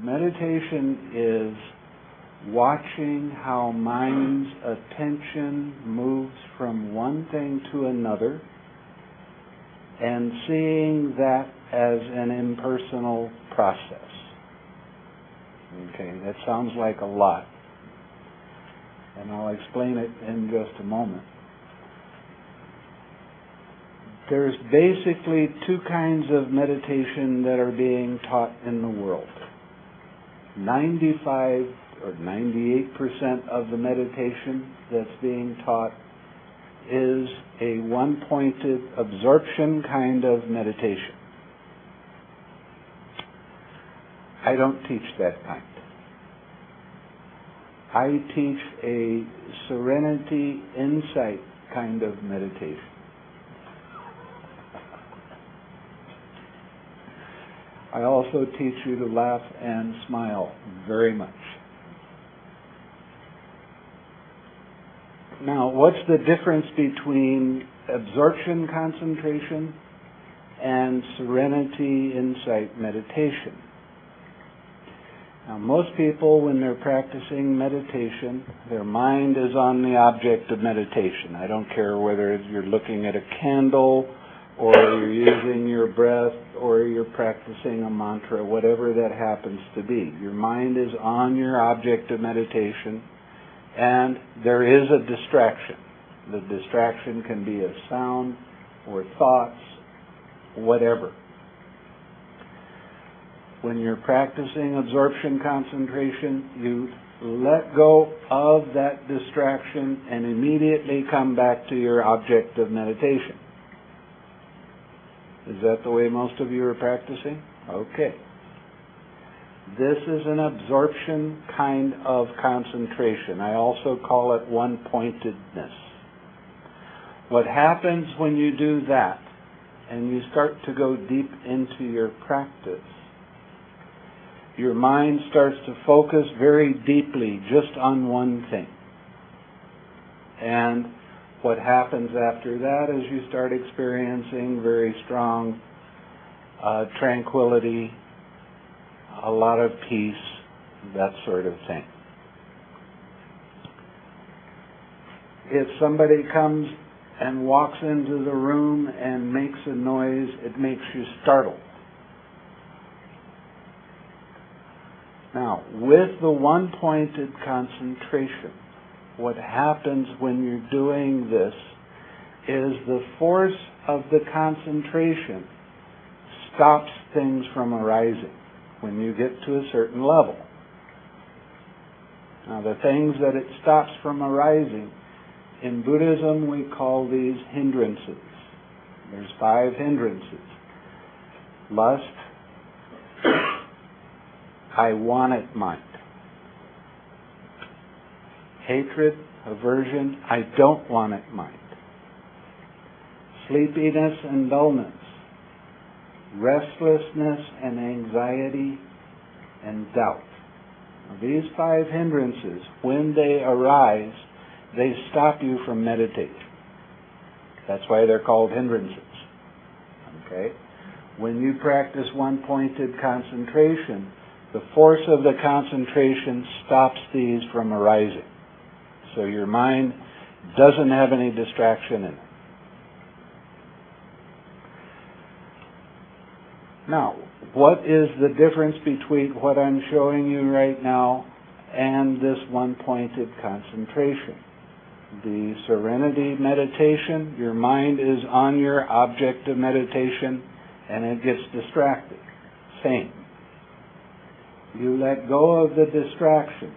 Meditation is watching how mind's attention moves from one thing to another and seeing that as an impersonal process. Okay, that sounds like a lot, and I'll explain it in just a moment. There's basically two kinds of meditation that are being taught in the world. 95 or 98% of the meditation that's being taught is a one-pointed absorption kind of meditation. I don't teach that kind. I teach a serenity, insight kind of meditation. I also teach you to laugh and smile very much. Now, what's the difference between absorption concentration and serenity insight meditation? Now, most people, when they're practicing meditation, their mind is on the object of meditation. I don't care whether you're looking at a candle, or you're using your breath, or you're practicing a mantra, whatever that happens to be. Your mind is on your object of meditation, and there is a distraction. The distraction can be a sound or thoughts, whatever. When you're practicing absorption concentration, you let go of that distraction and immediately come back to your object of meditation. Is that the way most of you are practicing? Okay. This is an absorption kind of concentration. I also call it one-pointedness. What happens when you do that and you start to go deep into your practice, your mind starts to focus very deeply just on one thing. And what happens after that is you start experiencing very strong tranquility, a lot of peace, that sort of thing. If somebody comes and walks into the room and makes a noise, it makes you startled. Now, with the one-pointed concentration, what happens when you're doing this is the force of the concentration stops things from arising when you get to a certain level. Now, the things that it stops from arising, in Buddhism we call these hindrances. There's 5 hindrances. Lust, I want it mind. Hatred, aversion, I don't want it mind. Sleepiness and dullness. Restlessness and anxiety and doubt. Now, these 5 hindrances, when they arise, they stop you from meditating. That's why they're called hindrances. Okay? When you practice one-pointed concentration, the force of the concentration stops these from arising. So your mind doesn't have any distraction in it. Now, what is the difference between what I'm showing you right now and this one-pointed concentration? The serenity meditation, your mind is on your object of meditation and it gets distracted. Same. You let go of the distraction.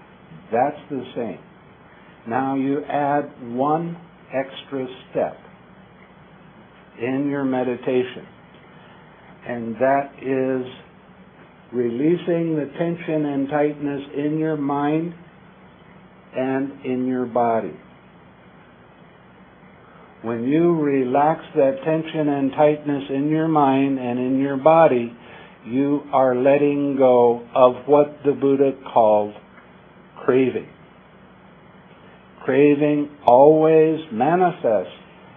That's the same. Now you add one extra step in your meditation, and that is releasing the tension and tightness in your mind and in your body. When you relax that tension and tightness in your mind and in your body, you are letting go of what the Buddha called craving. Craving always manifests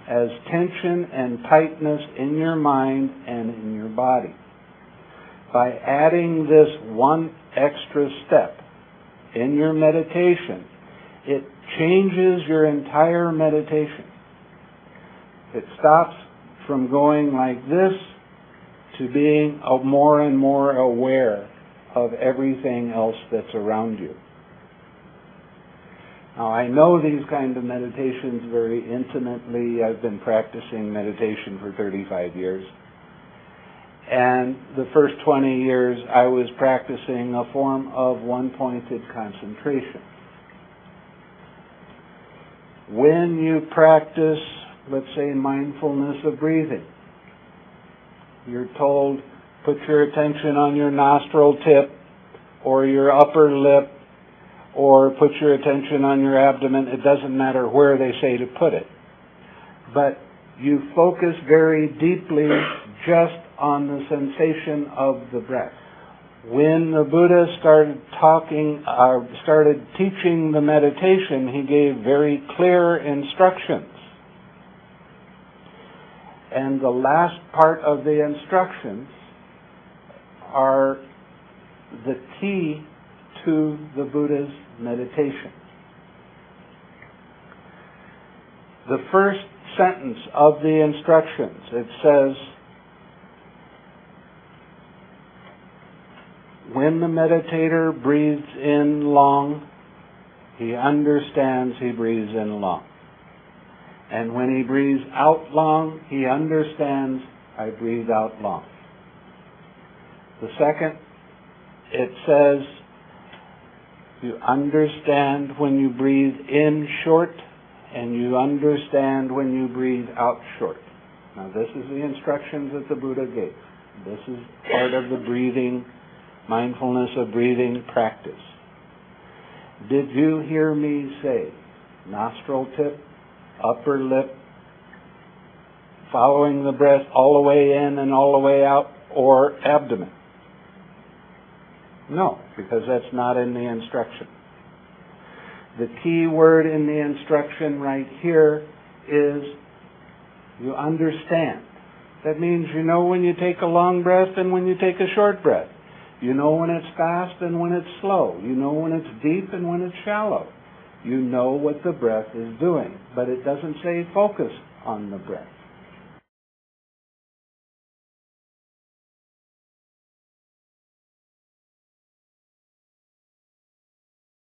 as tension and tightness in your mind and in your body. by adding this one extra step in your meditation, it changes your entire meditation. It stops from going like this to being more and more aware of everything else that's around you. Now, I know these kind of meditations very intimately. I've been practicing meditation for 35 years. And the first 20 years, I was practicing a form of one-pointed concentration. When you practice, let's say, mindfulness of breathing, you're told, put your attention on your nostril tip or your upper lip, or put your attention on your abdomen. It doesn't matter where they say to put it. But you focus very deeply just on the sensation of the breath. When the Buddha started teaching the meditation, he gave very clear instructions. And the last part of the instructions are the key to the Buddha's meditation. The first sentence of the instructions, it says, when the meditator breathes in long, he understands he breathes in long. And when he breathes out long, he understands I breathe out long. The second, it says, you understand when you breathe in short, and you understand when you breathe out short. Now, this is the instructions that the Buddha gave. This is part of the breathing, mindfulness of breathing practice. Did you hear me say nostril tip, upper lip, following the breath all the way in and all the way out, or abdomen? No, because that's not in the instruction. The key word in the instruction right here is you understand. That means you know when you take a long breath and when you take a short breath. You know when it's fast and when it's slow. You know when it's deep and when it's shallow. You know what the breath is doing, but it doesn't say focus on the breath.